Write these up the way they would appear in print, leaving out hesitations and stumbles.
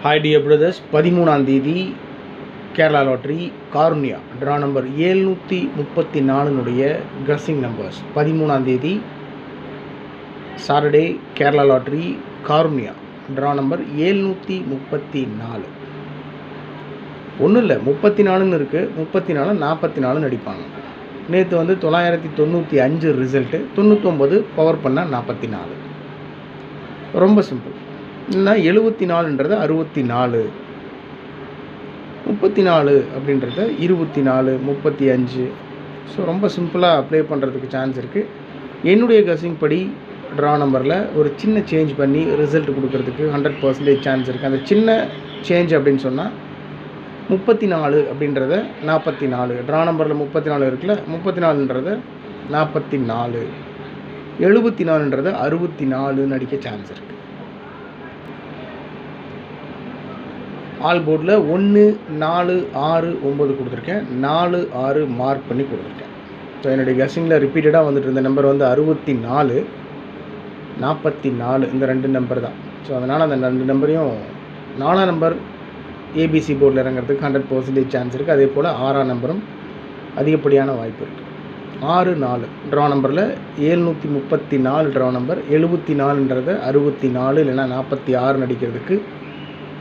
Hi dear brothers, 13ஆம் தேதி Kerala lottery Karunya draw number 734 guessing numbers. 13ஆம் தேதி Saturday Kerala lottery Karunya draw number 734. ஒன்றும் இல்லை, 34ன்னு இருக்குது. 34 44 அடிப்பாங்க. நேற்று 995 ரிசல்ட்டு, 99 பவர் பண்ணால் 44. ரொம்ப சிம்பிள். இல்லைனா 74ன்றது 64, 34 அப்படின்றத 24, 35. ஸோ ரொம்ப சிம்பிளாக அப்ளை பண்ணுறதுக்கு சான்ஸ் இருக்குது. என்னுடைய கெஸ்ஸிங் படி ட்ரா நம்பரில் ஒரு சின்ன சேஞ்ச் பண்ணி ரிசல்ட் கொடுக்கறதுக்கு 100% சான்ஸ் இருக்குது. அந்த சின்ன சேஞ்ச் அப்படின்னு சொன்னால் 34 அப்படின்றத 44, ட்ரா நம்பரில் 34 இருக்குல்ல, 34ன்றத 44, 74ன்றத 64ன்னு அடிக்க சான்ஸ் இருக்குது. ஆல் போர்டில் 1, 4, 6, 9 கொடுத்துருக்கேன். 4, 6 மார்க் பண்ணி கொடுத்துருக்கேன். ஸோ என்னுடைய கெஸ்ஸிங்கில் ரிப்பீட்டடாக வந்துட்டு இருந்த நம்பர் 64, 44 இந்த 2 நம்பர் தான். ஸோ அதனால் அந்த 2 நம்பரையும் 4ஆம் நம்பர் ஏபிசி போர்டில் இறங்கிறதுக்கு 100% சான்ஸ் இருக்குது. அதே போல் 6ஆம் நம்பரும் அதிகப்படியான வாய்ப்பு இருக்குது. 6, 4 ட்ரா நம்பரில் 734 ட்ரா நம்பர் 74ன்றத 64 இல்லைனா 46 அடிக்கிறதுக்கு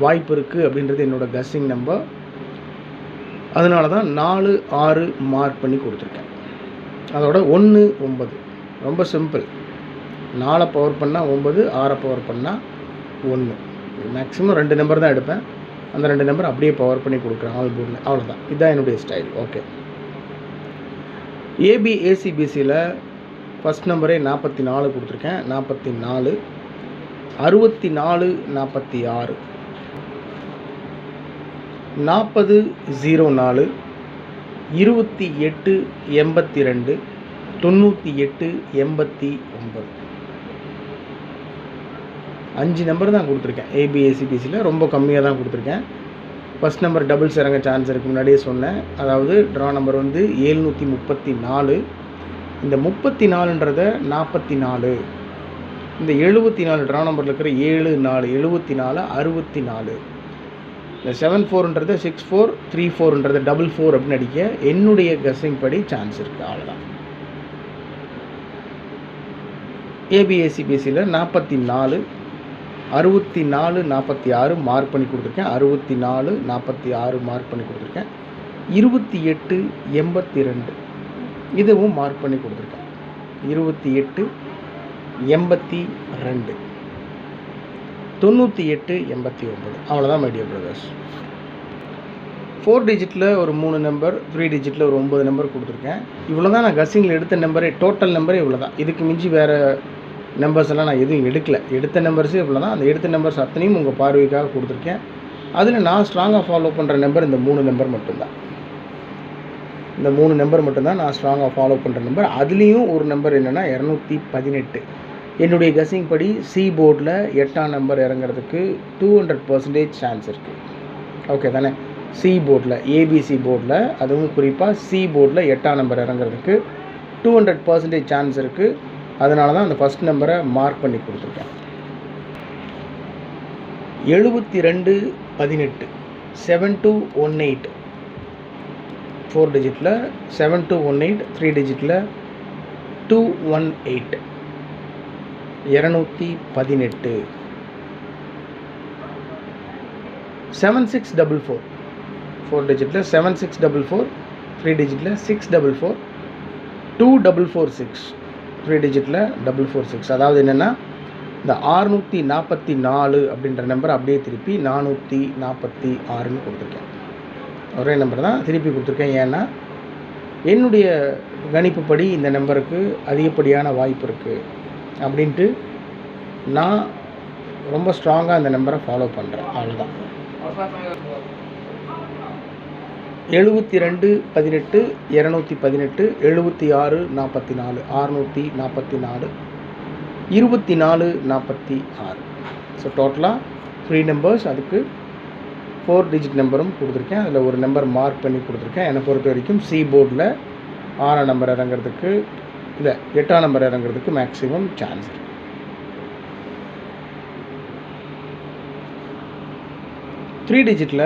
வாய்ப்பு இருக்குது அப்படின்றது என்னோடய கெஸ்ஸிங் நம்பர். அதனால தான் 4, 6 மார்க் பண்ணி கொடுத்துருக்கேன். அதோட 1, 9 ரொம்ப சிம்பிள். 4 பவர் பண்ணால் 9, 6 பவர் பண்ணால் 1. மேக்ஸிமம் 2 நம்பர் தான் எடுப்பேன். அந்த 2 நம்பர் அப்படியே பவர் பண்ணி கொடுக்குறேன் ஆல் போர்டில். அவ்வளோதான், இதுதான் என்னுடைய ஸ்டைல். ஓகே. ஏசிபிசியில் ஃபஸ்ட் நம்பரே 44 கொடுத்துருக்கேன். 44, 64, 46, 40, 04, 28, 82, 98, 89. 5 நம்பர் தான் கொடுத்துருக்கேன். ஏசிபிசியில் ரொம்ப கம்மியாக தான் கொடுத்துருக்கேன். ஃபஸ்ட் நம்பர் டபுள்ஸ் இறங்க சான்ஸ் இருக்குது, முன்னாடியே சொன்னேன். அதாவது ட்ரா நம்பர் 734. இந்த 34ன்றத 44, இந்த 74 ட்ரா நம்பரில் இருக்கிற 7, 4, 74, 64. இந்த 74ன்றது 64, 34ன்றது 44 அப்படின்னு அடிக்க என்னுடைய கெஸ்ஸிங் படி சான்ஸ் இருக்குது. அவ்வளோதான். ஏசிபிசியில் 44, 64, 46 மார்க் பண்ணி கொடுத்துருக்கேன். 64, 46 மார்க் பண்ணி கொடுத்துருக்கேன். 28, 82 இதுவும் மார்க் பண்ணி கொடுத்துருக்கேன். 28, 82, 98, 89. அவ்வளோதான் மை டியர் பிரதர்ஸ். 4 டிஜிட்டில் ஒரு 3 நம்பர், 3 டிஜிட்டில் ஒரு 9 நம்பர் கொடுத்துருக்கேன். இவ்வளோ தான் நான் கெஸ்ஸிங்கில் எடுத்த நம்பரே. டோட்டல் நம்பரே இவ்வளோ தான். இதுக்கு மிஞ்சி வேறு நம்பர்ஸ் எல்லாம் நான் எதுவும் எடுக்கலை. எடுத்த நம்பர்ஸே இவ்வளோ தான். அந்த எடுத்த நம்பர்ஸ் அத்தனையும் உங்கள் பார்வைக்காக கொடுத்துருக்கேன். அதில் நான் ஸ்ட்ராங்காக ஃபாலோ பண்ணுற நம்பர் இந்த 3 நம்பர் மட்டும்தான். இந்த 3 நம்பர் மட்டும்தான் நான் ஸ்ட்ராங்காக ஃபாலோ பண்ணுற நம்பர். அதுலேயும் ஒரு நம்பர் என்னென்னா 218. என்னுடைய கெஸ்ஸிங் படி சி போர்டில் 8ஆம் நம்பர் இறங்கிறதுக்கு 200% சான்ஸ் இருக்குது. ஓகே தானே? சி போர்டில், ஏபிசி போர்டில், அதுவும் குறிப்பாக சி போர்டில் 8ஆம் நம்பர் இறங்கிறதுக்கு 200% சான்ஸ் இருக்குது. அதனால தான் அந்த ஃபஸ்ட் நம்பரை மார்க் பண்ணி கொடுத்துருக்கேன். 72, 18, 7218 4 டிஜிட்டில், 7218 3 டிஜிட்டில், 218, 218, 7644 4 டிஜிட்டில், 7644 3 டிஜிட்டில், 644, 2446 3 டிஜிட்டில், 446. அதாவது என்னென்னா இந்த 644 அப்படின்ற நம்பர் அப்படியே திருப்பி 446ன்னு கொடுத்துருக்கேன். ஒரே நம்பர் தான் திருப்பி கொடுத்துருக்கேன். ஏன்னா என்னுடைய கணிப்புப்படி இந்த நம்பருக்கு அதிகப்படியான வாய்ப்பு இருக்குது அப்படின்ட்டு நான் ரொம்ப ஸ்ட்ராங்காக அந்த நம்பரை ஃபாலோ பண்ணுறேன். அவ்வளோதான். 72, 18, 218, 76, 44, 644, 24, 46. ஸோ டோட்டலாக 3 நம்பர்ஸ். அதுக்கு 4 டிஜிட் நம்பரும் கொடுத்துருக்கேன். அதில் ஒரு நம்பர் மார்க் பண்ணி கொடுத்துருக்கேன். என்னை பொறுத்த வரைக்கும் சி போர்டில் 6ஆம் நம்பர் இறங்கிறதுக்கு, இல்லை 8ஆம் நம்பர் இறங்கிறதுக்கு மேக்ஸிமம் சான்ஸ் இருக்குது. 3 டிஜிட்டில்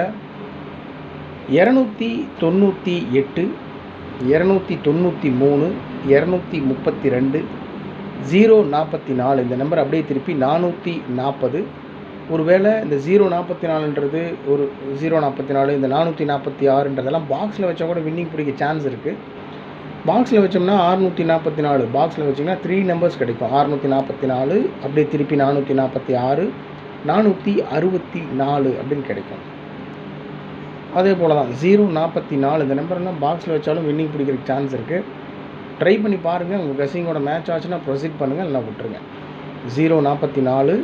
298, 293, 232, 044 இந்த நம்பர் அப்படியே திருப்பி 440. ஒருவேளை இந்த 044ன்றது ஒரு 044 இந்த 446ன்றதெல்லாம் பாக்ஸில் வச்சா கூட வின்னிங் பிடிக்க சான்ஸ் இருக்குது. பாக்ஸில் வச்சோம்னா 644, பாக்ஸில் வச்சிங்கன்னா 3 நம்பர்ஸ் கிடைக்கும். 644 அப்படியே திருப்பி 446, 464 அப்படின்னு கிடைக்கும். அதே போல் தான் 044 இந்த நம்பர்லாம் பாக்ஸில் வச்சாலும் வின்னிங் பிடிக்கிறதுக்கு சான்ஸ் இருக்குது. ட்ரை பண்ணி பாருங்கள். உங்கள் கெஸ்ஸிங்கோட மேட்ச் ஆச்சுன்னா ப்ரொசீட் பண்ணுங்கள், இல்லைனா விட்டுருங்க. 044,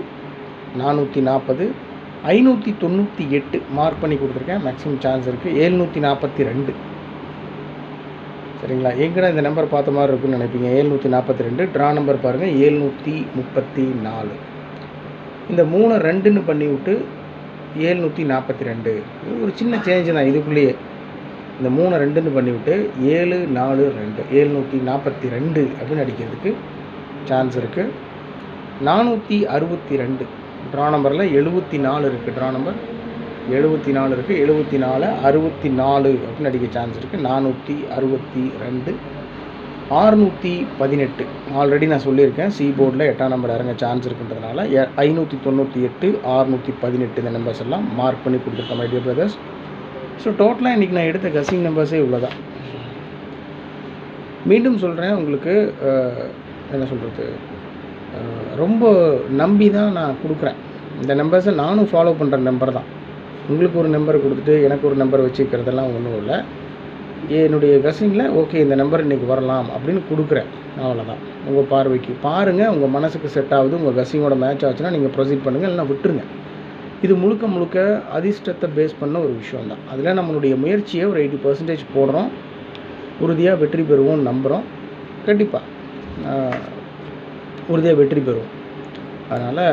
440, 598 மார்க் பண்ணி கொடுத்துருக்கேன். மேக்ஸிமம் சான்ஸ் இருக்குது. 742 சரிங்களா? எங்கடா இந்த நம்பர் பார்த்த மாதிரி இருக்குன்னு நினைப்பீங்க. 742 ட்ரா நம்பர் பாருங்கள் 734. இந்த 3 2ன்னு பண்ணிவிட்டு 742 ஒரு சின்ன சேஞ்சு தான் இதுக்குள்ளேயே. இந்த 3 2ன்னு பண்ணிவிட்டு 742 742 அப்படின்னு அடிக்கிறதுக்கு சான்ஸ் இருக்குது. 462 ட்ரா நம்பரில் 74 இருக்குது. ட்ரா நம்பர் 74 இருக்குது. 74 64 அப்படின்னு அடிக்க சான்ஸ் இருக்குது. 462 618 ஆல்ரெடி நான் சொல்லியிருக்கேன். சி போர்டில் 8ஆம் நம்பர் இறங்க சான்ஸ் இருக்குன்றதுனால 598 618 இந்த நம்பர்ஸ் எல்லாம் மார்க் பண்ணி கொடுத்துருக்கேன் மை டியர் பிரதர்ஸ். ஸோ டோட்டலாக இன்றைக்கி நான் எடுத்த கெஸ்ஸிங் நம்பர்ஸே இவ்வளோ தான். மீண்டும் சொல்கிறேன், உங்களுக்கு என்ன சொல்கிறது, ரொம்ப நம்பி தான் நான் கொடுக்குறேன். இந்த நம்பர்ஸை நானும் ஃபாலோ பண்ணுற நம்பர் தான். உங்களுக்கு ஒரு நம்பர் கொடுத்துட்டு எனக்கு ஒரு நம்பர் வச்சுக்கிறதெல்லாம் ஒன்றும் இல்லை. என்னுடைய கெஸ்ஸிங்கில் ஓகே இந்த நம்பர் இன்றைக்கி வரலாம் அப்படின்னு கொடுக்குறேன், அவ்வளோதான். உங்கள் பார்வைக்கு பாருங்கள், உங்கள் மனசுக்கு செட் ஆகுது, உங்கள் கெஸ்ஸிங்கோட மேட்ச் ஆச்சுன்னா நீங்கள் ப்ரொசீட் பண்ணுங்கள், இல்லைனா விட்டுருங்க. இது முழுக்க முழுக்க அதிர்ஷ்டத்தை பேஸ் பண்ண ஒரு விஷயம் தான். அதில் நம்மளுடைய முயற்சியை ஒரு 80% போடுறோம். உறுதியாக வெற்றி பெறுவோம்னு நம்புகிறோம். கண்டிப்பாக உறுதியாக வெற்றி பெறுவோம். அதனால்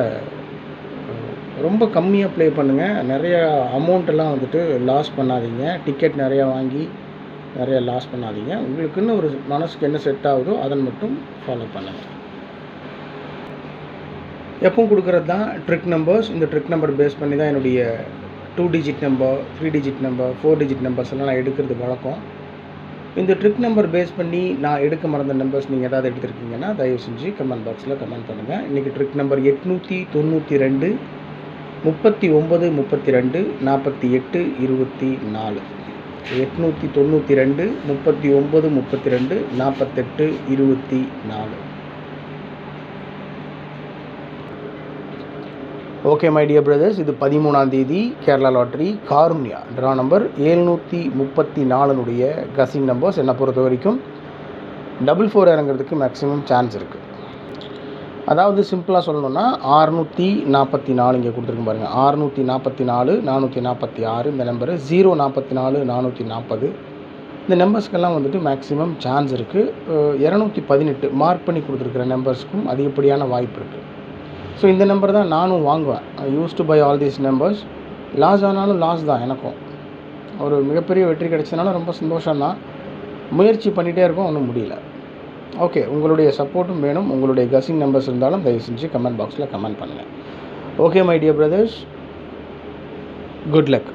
ரொம்ப கம்மியாக ப்ளே பண்ணுங்கள். நிறையா அமௌண்ட்டெல்லாம் வந்துட்டு லாஸ் பண்ணாதீங்க. டிக்கெட் நிறையா வாங்கி நிறையா லாஸ் பண்ணாதீங்க. உங்களுக்குன்னு ஒரு மனசுக்கு என்ன செட் ஆகுதோ அதன் மட்டும் ஃபாலோ பண்ணுங்கள். எப்பவும் கொடுக்குறது தான் ட்ரிக் நம்பர்ஸ். இந்த ட்ரிக் நம்பர் பேஸ் பண்ணி தான் என்னுடைய 2 digit number, 3 digit number, 4 digit numbers எல்லாம் நான் எடுக்கிறது வழக்கம். இந்த ட்ரிக் நம்பர் பேஸ் பண்ணி நான் எடுக்க மறந்த நம்பர்ஸ் நீங்கள் ஏதாவது எடுத்துருக்கீங்கன்னா தயவு செஞ்சு கமெண்ட் பாக்ஸில் கமெண்ட் பண்ணுங்கள். இன்றைக்கி trick number 892, 39, 32, 48, 24. 892, 39, 32, 48, 24. Okay my dear brothers, இது 13ஆம் தேதி Kerala lottery Karunya draw number 734 guessing numbers. என்னை பொறுத்த வரைக்கும் 44 இறங்கிறதுக்கு மேக்ஸிமம் சான்ஸ் இருக்குது. அதாவது சிம்பிளாக சொல்லணுன்னா 644 இங்கே கொடுத்துருக்கு பாருங்கள். 644, 446 இந்த நம்பரு, 044, 440 இந்த நம்பர்ஸ்க்கெல்லாம் வந்துட்டு மேக்ஸிமம் சான்ஸ் இருக்குது. 218 மார்க் பண்ணி கொடுத்துருக்குற நம்பர்ஸ்க்கும் அதிகப்படியான வாய்ப்பு இருக்குது. ஸோ இந்த நம்பர் தான் நானும் வாங்குவேன். I use to buy all these numbers. Loss ஆனாலும் லாஸ் தான். எனக்கும் ஒரு மிகப்பெரிய வெற்றி கிடைச்சதுனால ரொம்ப சந்தோஷம்தான். முயற்சி பண்ணிகிட்டே இருக்கோம், ஒன்றும் முடியல. ஓகே, உங்களுடைய சப்போர்ட்டும் வேணும். உங்களுடைய கசிங் நம்பர்ஸ் இருந்தாலும் தயவு செஞ்சு கமெண்ட் பாக்ஸில் கமெண்ட் பண்ணுங்கள். Okay my dear brothers, good luck.